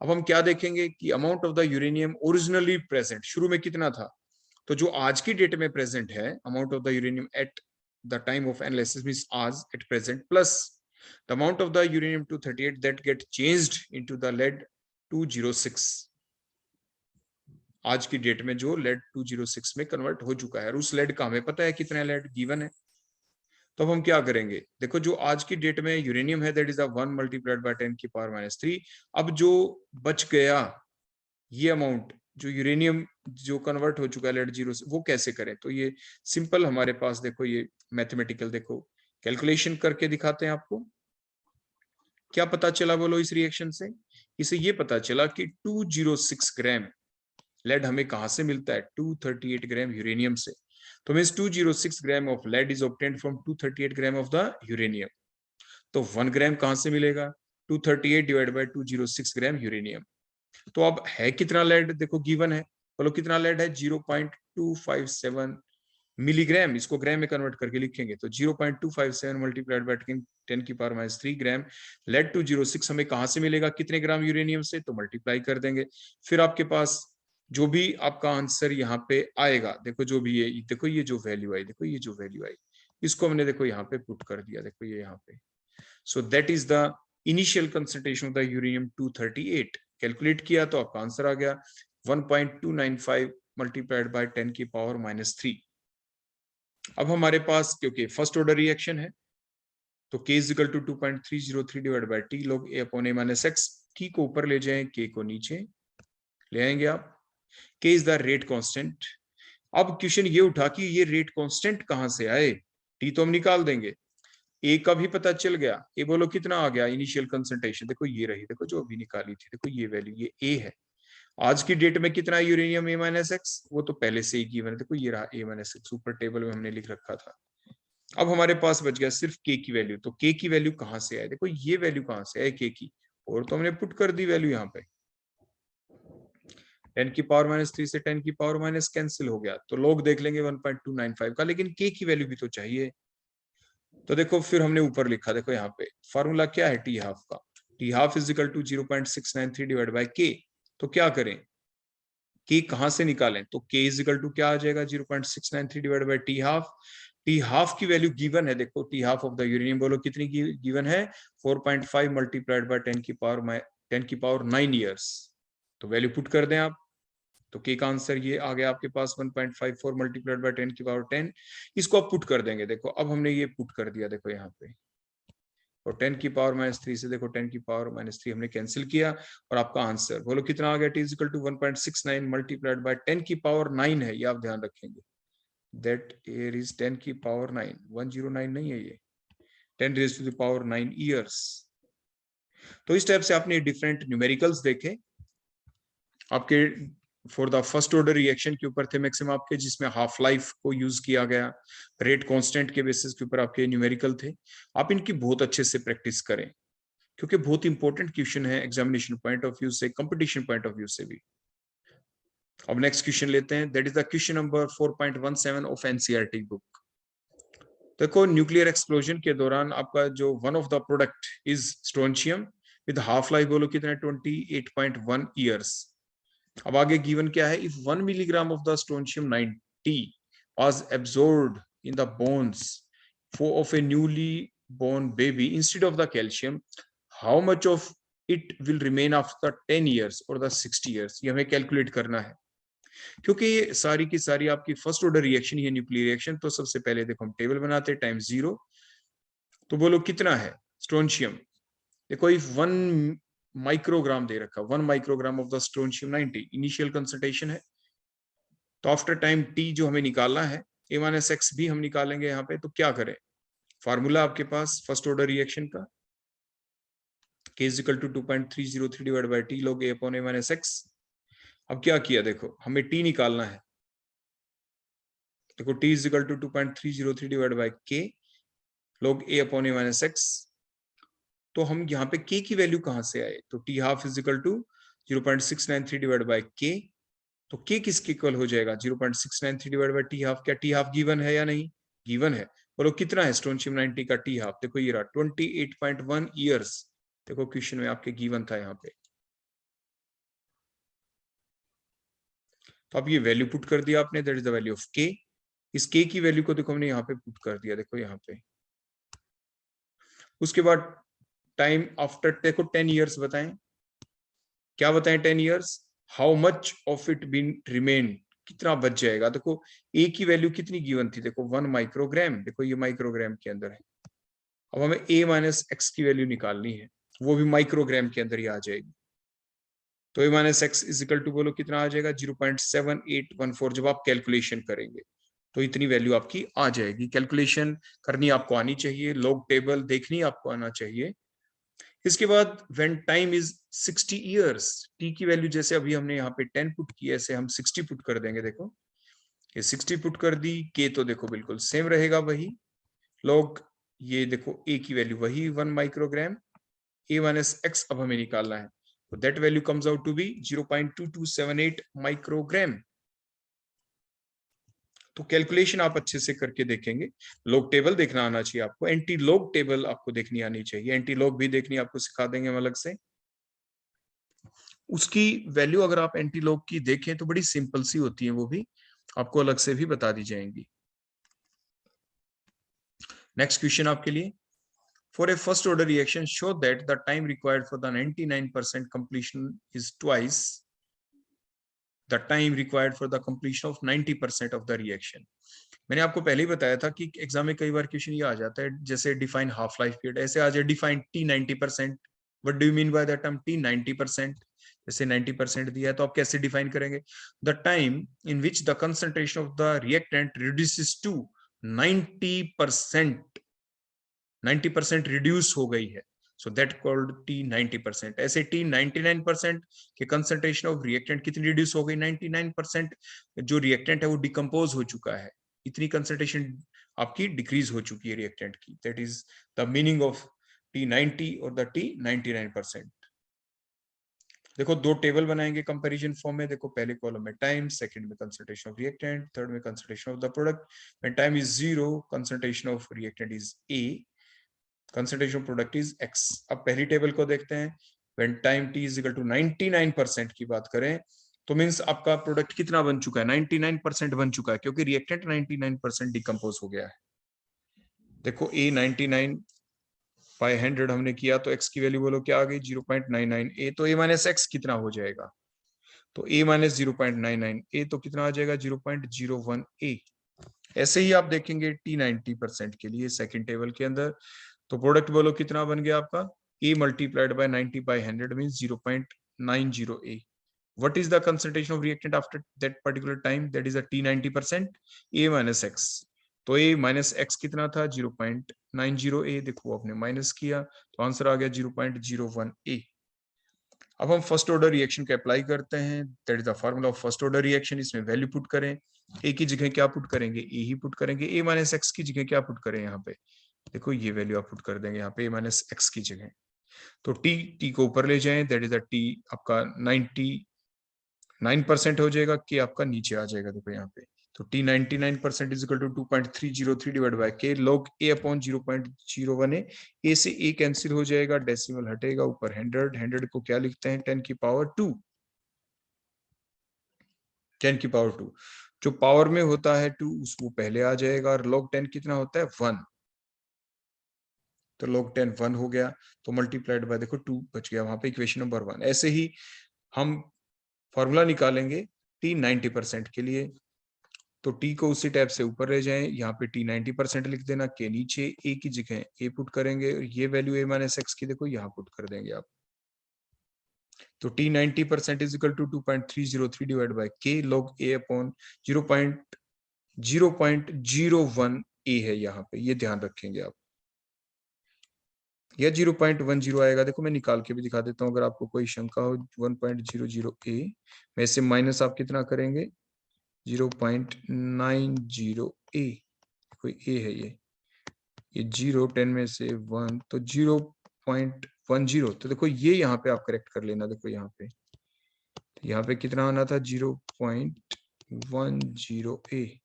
अब हम क्या देखेंगे कि amount of the uranium originally present शुरू में कितना था, तो जो आज की डेट में प्रेजेंट है amount of the uranium at the time of analysis means आज at present plus the amount of the uranium 238 that get changed into the lead 206, आज की डेट में जो लेड 206 में कन्वर्ट हो चुका है, और उस लेड का हमें पता है कितना लेड गिवन है। तो अब हम क्या करेंगे, देखो जो आज की डेट में यूरेनियम है दैट इज 1 मल्टीप्लाइड बाय 10 की पावर -3। अब जो बच गया ये अमाउंट जो यूरेनियम जो कन्वर्ट हो चुका है लेड 0 से, वो कैसे करें, तो ये सिंपल हमारे पास देखो ये मैथमेटिकल देखो कैलकुलेशन करके दिखाते हैं आपको। क्या पता चला बोलो इस रिएक्शन से, इसे ये पता चला कि 206 ग्राम लेड हमें कहां से मिलता है, 238 ग्राम यूरेनियम से। तो means 206 gram of lead is obtained from 238 gram of the uranium. तो 1 ग्राम कहां से मिलेगा, 238 डिवाइड बाय 206 ग्राम यूरेनियम। तो अब है कितना लेड, देखो गिवन है, बोलो कितना लेड है, 0.257 मिलीग्राम। इसको ग्राम में कन्वर्ट करके लिखेंगे तो 0.257 मल्टीप्लाइड बाय 10 की पावर -3 ग्राम लेड 206 हमें कहां से मिलेगा, कितने ग्राम यूरेनियम से, तो मल्टीप्लाई कर देंगे। फिर आपके पास जो भी आपका आंसर यहाँ पे आएगा, देखो जो भी ये देखो ये जो वैल्यू आई, देखो ये जो वैल्यू आई इसको हमने देखो यहाँ पे पुट कर दिया, देखो ये यहाँ पे। So that is the initial concentration of the uranium 238। Calculate किया तो आपका आंसर आ गया 1.295 मल्टीप्लाइड बाय 10 की पावर -3। अब हमारे पास क्योंकि फर्स्ट ऑर्डर रिएक्शन है तो k is equal to 2.303 divide by t log a upon a minus x। t को ऊपर ले जाएं, k को नीचे ले आएंगे आप। k is the rate constant. अब क्वेश्चन ये उठा कि ये रेट कांस्टेंट कहां से आए, t तो हम निकाल देंगे, a का भी पता चल गया, a बोलो कितना आ गया इनिशियल कंसंट्रेशन, देखो ये रही, देखो जो अभी निकाली थी, देखो ये वैल्यू ये a है। आज की डेट में कितना यूरेनियम a माइनस एक्स, वो तो पहले से ही गिवन है, देखो ये रहा a माइनस एक्स, ऊपर टेबल में हमने लिख रखा था। अब हमारे पास बच गया सिर्फ k की वैल्यू, तो k की वैल्यू कहां से आए, देखो ये वैल्यू कहां से आए k की, और तो हमने पुट कर दी वैल्यू यहाँ पे। 10 की पावर -3 से 10 की पावर माइनस कैंसिल हो गया, तो लोग देख लेंगे 1.295 का, लेकिन k की वैल्यू भी तो चाहिए। तो देखो फिर हमने ऊपर लिखा, देखो यहाँ पे फॉर्मूला क्या है टी हाफ का, T half is equal to 0.693 divide by k। तो क्या करें, k कहां से निकालें, तो k इज इक्वल टू क्या आ जाएगा 0.693 divide by T half. T half की वैल्यू गिवन है, देखो T half of the uranium बोलो कितनी की गिवन है, 4.5 मल्टीप्लाइड बाय 10 की पावर 9 ईयर्स। तो वैल्यू पुट कर दें आप, तो k का आंसर ये आ गया आपके पास 1.54 मल्टीप्लाइड बाय 10 की पावर 10। इसको आप पुट कर देंगे, देखो अब हमने ये पुट कर दिया, देखो यहाँ पे, और 10 की पावर -3 से देखो 10 की पावर -3 हमने कैंसिल किया, और आपका आंसर बोलो कितना आ गया, t is equal to 1.69 multiplied by 10 की पावर 9 है, ये आप ध्यान रखेंगे, दैट here इज 10 की पावर 9, 109 नहीं है ये, 10 raise to the power 9 years. तो इस टाइप से आपने डिफरेंट न्यूमेरिकल्स देखे आपके for the first order reaction के ऊपर थे मैक्सिमम आपके, जिसमें हाफ लाइफ को यूज किया गया, रेट कांस्टेंट के बेसिस के ऊपर आपके न्यूमेरिकल थे। आप इनकी बहुत अच्छे से प्रैक्टिस करें क्योंकि बहुत इंपॉर्टेंट क्वेश्चन है एग्जामिनेशन पॉइंट ऑफ व्यू से, कंपटीशन पॉइंट ऑफ व्यू से भी। अब नेक्स्ट क्वेश्चन लेते हैं, that is the question number 4.17 of NCERT book. देखो न्यूक्लियर एक्सप्लोजन के दौरान आपका जो one of the product is strontium with half life बोलो कितना 28.1 ईयर्स। अब आगे गिवन क्या है, if 1 milligram of the strontium 90 was absorbed in the bones of a newly born baby instead of the calcium, how much of it will remain after 10 years or the 60 years। ये हमें calculate करना है क्योंकि ये सारी की सारी आपकी फर्स्ट ऑर्डर रिएक्शन ही है, न्यूक्लियर रिएक्शन। तो सबसे पहले देखो हम टेबल बनाते हैं, टाइम 0, तो बोलो कितना है स्ट्रोंशियम, देखो इफ 1 माइक्रोग्राम दे रखा, 1 microgram of the strontium 90 initial concentration है, तो आफ्टर टाइम टी जो हमें निकालना है a माइनस एक्स भी हम निकालेंगे यहाँ पे। तो क्या करें, फार्मूला आपके पास फर्स्ट ऑर्डर रिएक्शन का k is equal to 2.303 divide by t log a upon a minus x. अब क्या किया, देखो हमें t निकालना है, देखो t is equal to 2.303 divide by k log a upon a minus x. तो हम यहाँ पे k की वैल्यू कहां से आए, तो t half is equal to 0.693 divide by k तो के किसके इक्वल हो जाएगा 0.693 डिवाइड बाय टी हाफ। क्या टी हाफ गिवन है या नहीं? गिवन है। बोलो कितना है स्टोनशियम 90 का टी हाफ? देखो ये रहा 28.1 ईयर्स। देखो क्वेश्चन में आपके गिवन था यहाँ पे। तो अब ये वैल्यू पुट कर दिया आपने, that is the value of के। इस के की वैल्यू को देखो हमने यहाँ पे पुट कर दिया, देखो यहाँ पे। उसके बाद टाइम आफ्टर, देखो 10 ईयर्स बताएं, क्या बताएं 10 years, how much of it been remain, कितना बच जाएगा। देखो ए की वैल्यू कितनी गिवन थी, देखो 1 माइक्रोग्राम, देखो ये माइक्रोग्राम के अंदर है। अब हमें ए माइनस एक्स की वैल्यू निकालनी है, वो भी माइक्रोग्राम के अंदर ही आ जाएगी। तो ए माइनस एक्स इजिकल टू बोलो कितना आ जाएगा 0.7814 जब आप कैलकुलेशन करेंगे तो इतनी वैल्यू आपकी आ जाएगी। कैलकुलेशन करनी आपको आनी चाहिए, लॉग टेबल देखनी आपको आना चाहिए। इसके बाद when time is 60 years, T की वैल्यू जैसे अभी हमने यहाँ पे 10 पुट की, ऐसे हम 60 पुट कर देंगे। देखो ये 60 पुट कर दी, के तो देखो बिल्कुल सेम रहेगा वही लॉग, ये देखो ए की वैल्यू वही 1 माइक्रोग्राम, ए माइनस एक्स अब हमें निकालना है, तो that value comes out to be 0.2278 microgram. तो कैलकुलेशन आप अच्छे से करके देखेंगे, लॉग टेबल देखना आना चाहिए आपको, एंटी लॉग टेबल आपको देखनी आनी चाहिए, एंटी लॉग भी देखनी आपको सिखा देंगे हम अलग से। उसकी वैल्यू अगर आप एंटी लॉग की देखें तो बड़ी सिंपल सी होती है, वो भी आपको अलग से भी बता दी जाएंगी। नेक्स्ट क्वेश्चन आपके लिए, for a first order reaction show that the time required for the 99% completion is twice the time required for the completion of 90% of the reaction। मैंने आपको पहले ही बताया था कि एग्जाम में कई बार क्वेश्चन ये आ जाता है, जैसे डिफाइन हाफ लाइफ पीरियड, ऐसे आ जाए define T 90%, what do you mean by that term T 90%। जैसे 90% दिया है तो आप कैसे डिफाइन करेंगे, the time in which the concentration of the reactant reduces to 90%, 90% reduce हो गई है, सो दैट कॉल्ड टी 90%। ऐसे टी 99% के कंसंट्रेशन ऑफ रिएक्टेंट कितनी रिड्यूस हो गई, 99% जो रिएक्टेंट है वो डिकम्पोज हो चुका है, इतनी कंसंट्रेशन आपकी डिक्रीज हो चुकी है रिएक्टेंट की, that is the meaning of T 90 और द टी 99%। देखो दो टेबल बनाएंगे कंपैरिजन फॉर्म में, देखो पहले कॉलम में टाइम, सेकंड में कंसंट्रेशन ऑफ रिएक्टेंट, थर्ड में concentration of the product. When time is 0 concentration of reactant is A, concentration of product is x. अब पहली टेबल को देखते हैं, when time T is equal to 99% की बात करें तो मींस आपका प्रोडक्ट कितना बन चुका है, 99% बन चुका है, क्योंकि रिएक्टेंट 99% डिकम्पोज हो गया है। देखो ए 99 बाय 100 हमने किया तो एक्स की वैल्यू बोलो क्या आ गई 0.99 ए, तो ए माइनस एक्स कितना हो जाएगा, तो ए माइनस 0.99 ए तो कितना आ जाएगा 0.01 ए। ऐसे ही आप देखेंगे टी 90% के लिए सेकंड टेबल के अंदर, तो प्रोडक्ट बोलो कितना बन गया आपका, A multiplied by 90 by 100 means 0.90 A. What is the concentration of reactant after that particular time? That is a T90%, A minus X। तो A minus X कितना था 0.90 A, देखो आपने माइनस किया तो आंसर आ गया 0.01 A। अब हम फर्स्ट ऑर्डर रिएक्शन को अप्लाई करते हैं, that is the formula of first order reaction. इसमें वैल्यू पुट करें, ए की जगह क्या पुट करेंगे, ए ही पुट करेंगे, ए माइनस एक्स की जगह क्या पुट करें, यहाँ पे देखो ये वैल्यू आप पुट कर देंगे यहाँ पे ए माइनस एक्स की जगह। तो टी को ऊपर ले जाएं, दैट इज द टी आपका 99% हो जाएगा, के आपका नीचे आ जाएगा, देखो यहाँ पे। तो T 99% is equal to 2.303 divide by k log A upon 0.01 A से ए कैंसिल हो जाएगा, डेसिमल हटेगा, ऊपर 100 को क्या लिखते हैं 10 की पावर 2, 10 की पावर 2। जो पावर में होता है 2 उसको पहले आ जाएगा, और लॉग 10 कितना होता है 1, तो log 10 1 हो गया, तो मल्टीप्लाइड बाय देखो 2 बच गया वहां पे, इक्वेशन नंबर 1। ऐसे ही हम फॉर्मूला निकालेंगे टी 90% के लिए, तो टी को उसी टाइप से ऊपर ले जाएं, यहाँ पे टी 90% लिख देना, के नीचे ए की जगह ए पुट करेंगे, ये वैल्यू ए माइनस एक्स की देखो यहाँ पुट कर देंगे आप। तो T 90% is equal to 2.303 divide by k log A upon 0.01 A है यहाँ पे, ये ध्यान रखेंगे आप। या 0.10 आएगा, देखो मैं निकाल के भी दिखा देता हूँ अगर आपको कोई शंका हो। 1.00 ए में से माइनस आप कितना करेंगे 0.90 ए, कोई ए है ये 0 10 में से 1 तो 0.10, तो देखो ये यहाँ पे आप करेक्ट कर लेना, देखो यहाँ पे यहाँ पे कितना आना था 0.10 ए,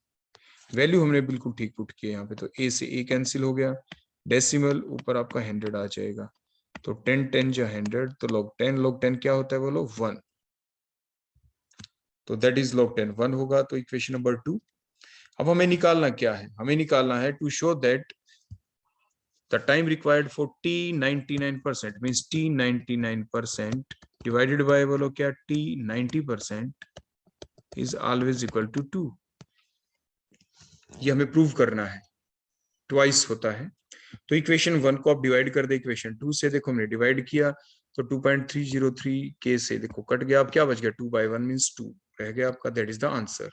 वैल्यू हमने बिल्कुल ठीक पुट किया यहाँ पे, तो ए से ए कैंसिल हो गया, डेसिमल ऊपर आपका 100 आ जाएगा, तो 10 10 जा 100, तो log 10 क्या होता है बोलो 1, तो दैट इज log 10 1 होगा, तो इक्वेशन नंबर 2। अब हमें निकालना क्या है, हमें निकालना है to show that the time required for t 99% means t 99% divided by बोलो क्या t 90% is always equal to 2, ये हमें प्रूव करना है, ट्वाइस होता है। तो इक्वेशन 1 को आप डिवाइड कर दे इक्वेशन 2 से, देखो हमने डिवाइड किया तो 2.303 के से देखो कट गया, अब क्या बच गया 2/1 मींस 2 रह गया आपका, दैट इज द आंसर।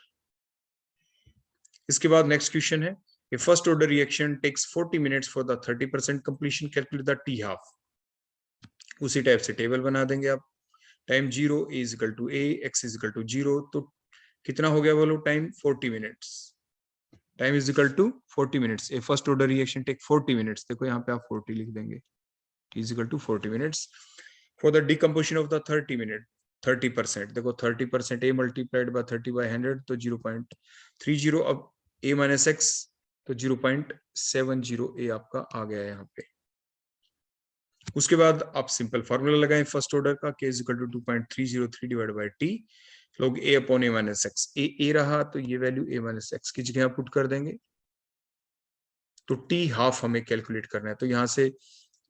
इसके बाद नेक्स्ट क्वेश्चन है, A first order reaction takes 40 minutes for the 30% completion, calculate the t half। उसी टाइप से टेबल बना देंगे आप, time 0 a is equal to a, x is equal to 0, तो कितना हो गया बोलो time 40 minutes, time is equal to 40 minutes. A first order reaction take 40 minutes, देखो यहाँ पे आप 40 लिख देंगे, t is equal to 40 minutes for the decomposition of the 30 minute 30%, देखो 30% a multiplied by 30 by 100 तो 0.30, अब a minus x तो 0.70 a आपका आ गया है यहाँ पे। उसके बाद आप सिंपल फॉर्मूला लगाएं फर्स्ट ऑर्डर का, k is equal to 2.303 divide by t log a upon a minus x, a रहा तो ये वैल्यू a minus x की जगह पुट कर देंगे, तो t हाफ हमें कैलकुलेट करना है, तो यहाँ से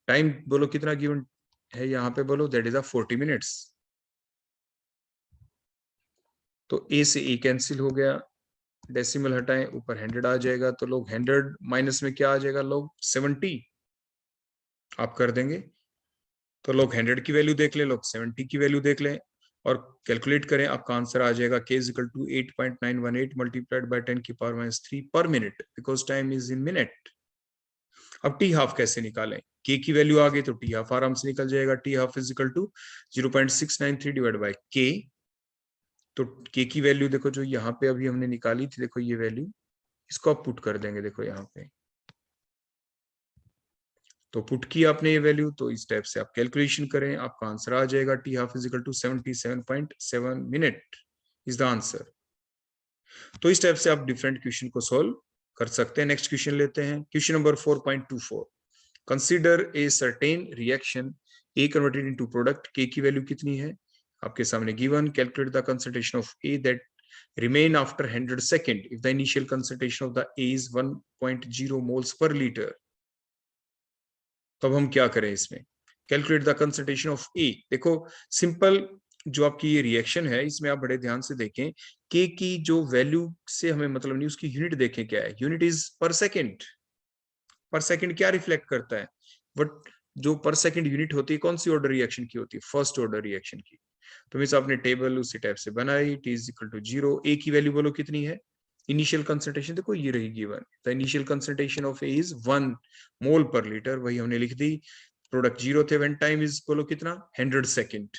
टाइम बोलो कितना गिवन है यहाँ पे बोलो, दैट इज 40 मिनट्स, तो a से a कैंसिल हो गया, डेसिमल हटाएं ऊपर 100 आ जाएगा, तो लोग 100 माइनस में क्या आ जाएगा लोग 70 आप कर देंगे, तो लोग 100 की वैल्यू देख ले, लोग 70 की वैल्यू देख लें और कैलकुलेट करें, आपका आंसर आ जाएगा k is equal to 8.918 multiplied by 10 की पावर -3 पर minute, because time is in minute. अब टी हाफ कैसे निकालें, k की वैल्यू आ गई तो टी हाफ आराम से निकल जाएगा, T half is equal to 0.693 divide by k, तो k की वैल्यू देखो जो यहाँ पे अभी हमने निकाली थी, देखो ये वैल्यू, इसको आप पुट कर देंगे, देखो यहाँ पे तो पुट की आपने ये वैल्यू, तो इस टाइप से आप कैलकुलेशन करें, आपका आंसर आ जाएगा T half is equal to 77.7 minute is the answer. तो इस टाइप से आप डिफरेंट क्वेश्चन को सॉल्व कर सकते हैं। नेक्स्ट क्वेश्चन लेते हैं, question number 4.24, consider a certain reaction A converted into product, के की वैल्यू कितनी है आपके सामने given, calculate the concentration of A that remain after 100 second if the initial concentration of the A is 1.0 moles per liter। तो अब हम क्या करें इसमें, कैलकुलेट द कंसंट्रेशन ऑफ ए, देखो सिंपल जो आपकी ये रिएक्शन है इसमें आप बड़े ध्यान से देखें, के की जो वैल्यू से हमें मतलब नहीं, उसकी यूनिट देखें क्या है, यूनिट इज पर सेकेंड, पर सेकेंड क्या रिफ्लेक्ट करता है, बट जो पर सेकेंड यूनिट होती है कौन सी ऑर्डर रिएक्शन की होती है, फर्स्ट ऑर्डर रिएक्शन की। तो मींस आपने टेबल उसी टाइप से बनाई, t इज इक्वल टू 0, ए की वैल्यू बोलो कितनी है, इनिशियल कंसंट्रेशन देखो ये रही given, the initial concentration of A is 1 मोल पर लीटर, वही हमने लिख दी, प्रोडक्ट 0 थे, व्हेन टाइम इज बोलो कितना 100 सेकेंड,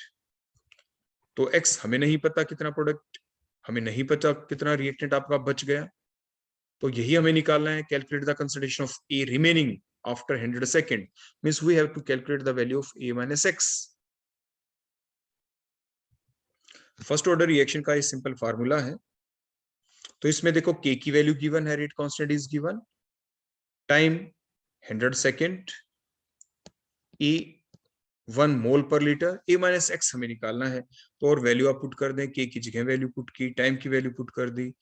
तो x हमें नहीं पता कितना प्रोडक्ट, हमें नहीं पता कितना रिएक्टेंट आपका बच गया, तो यही हमें निकालना है, calculate the concentration of A remaining after 100 second, means we have to calculate the value of a minus x। First order reaction का ये सिंपल फार्मूला है, तो इसमें देखो k की वैल्यू गिवन है, rate constant is given, time 100 second, e 1 मोल पर litre, a minus x हमें निकालना है, तो और वैल्यू आप पुट कर दें, k की जगह वैल्यू पुट की, टाइम की वैल्यू पुट कर दी,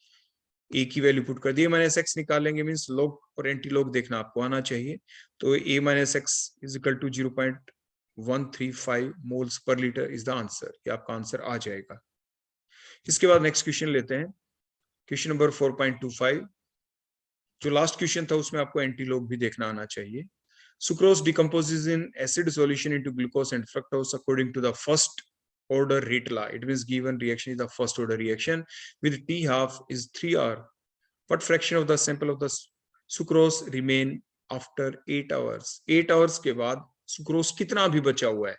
a की वैल्यू पुट कर दी, a माइनस x निकालेंगे, मींस लॉग और एंटी लॉग देखना आपको आना चाहिए, तो a minus x is equal to 0.135 moles पर लीटर इज द आंसर, ये आपका आंसर आ जाएगा। इसके बाद नेक्स्ट क्वेश्चन लेते हैं, क्वेश्चन नंबर 4.25, जो लास्ट क्वेश्चन था उसमें आपको एंटी लॉग भी देखना आना चाहिए। Sucrose decomposes in acid solution into glucose and fructose according to the first order rate law, it means given reaction is the first order reaction with t half is 3R, what fraction of the sample of the sucrose remain after 8 hours, 8 hours के बाद sucrose कितना भी बचा हुआ है,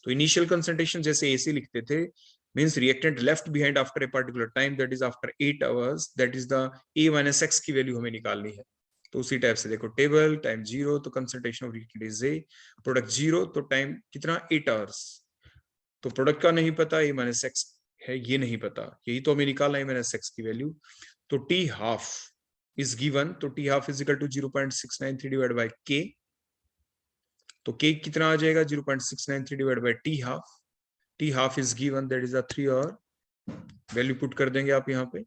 तो initial concentration जैसे AC लिखते थे, means reactant left behind after a particular time, that is after 8 hours, that is the A minus X की वैल्यू हमें निकालनी है, तो उसी टाइप से देखो टेबल, टाइम 0 तो concentration of reactant is A, product 0 तो टाइम कितना 8 आवर्स, तो प्रोडक्ट का नहीं पता, A माइनस X है ये नहीं पता, यही तो हमें निकालना है A-x की वैल्यू। तो T हाफ इज गिवन, तो T half is equal to 0.693 divide by K। तो K कितना आ जाएगा 0.693 divide by T half. T half is given, that is a 3 hour. Value put कर देंगे आप यहाँ पे,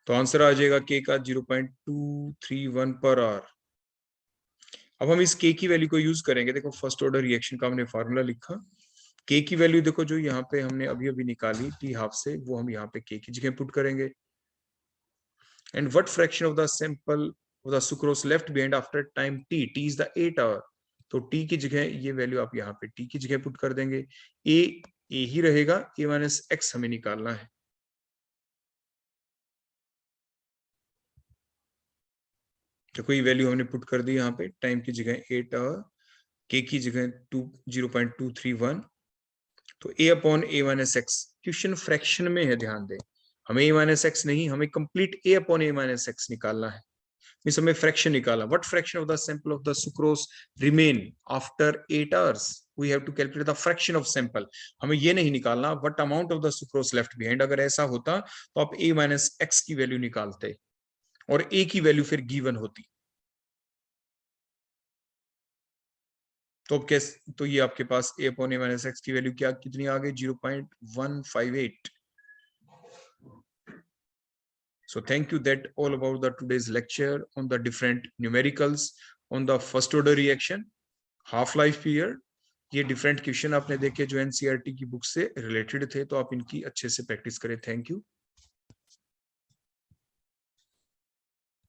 तो आंसर आ जाएगा K का 0.231 पर आवर। अब हम इस K की वैल्यू को यूज करेंगे। देखो फर्स्ट ऑर्डर रिएक्शन का हमने फार्मूला लिखा, K की वैल्यू देखो जो यहाँ पे हमने अभी अभी निकाली T हाफ से, वो हम यहाँ पे K की जगह पुट करेंगे। And what fraction of the sample of the sucrose left behind after time T, T is the 8 hour. तो T की जगह ये वैल्यू आप यहाँ पे T की जगह पुट कर देंगे। A ही रहेगा, A-x हमें निकालना है। तो कोई वैल्यू हमने पुट कर दी यहाँ पे, टाइम की जगह 8 आवर, K की जगह 0.231। तो A/A-x क्वेश्चन फ्रैक्शन में है, ध्यान दें। हमें A-x नहीं, हमें कंप्लीट A/A-x निकालना है। मींस हमें फ्रैक्शन निकाला। What fraction of the sample of the sucrose remain after 8 hours, we have to calculate the fraction of sample. हमें ये नहीं निकालना what amount of the sucrose left behind. अगर ऐसा होता तो आप A-x की वैल्यू निकालते और A की वैल्यू फिर गिवन होती। तो अब कैसे, तो ये आपके पास A/A-x की वैल्यू क्या कितनी आ गई 0.158। So thank you, that all about the today's lecture on the different numericals on the first order reaction, half life period। ये डिफरेंट क्वेश्चन आपने देखे जो एनसीईआरटी की बुक से रिलेटेड थे, तो आप इनकी अच्छे से प्रैक्टिस करें। Thank you.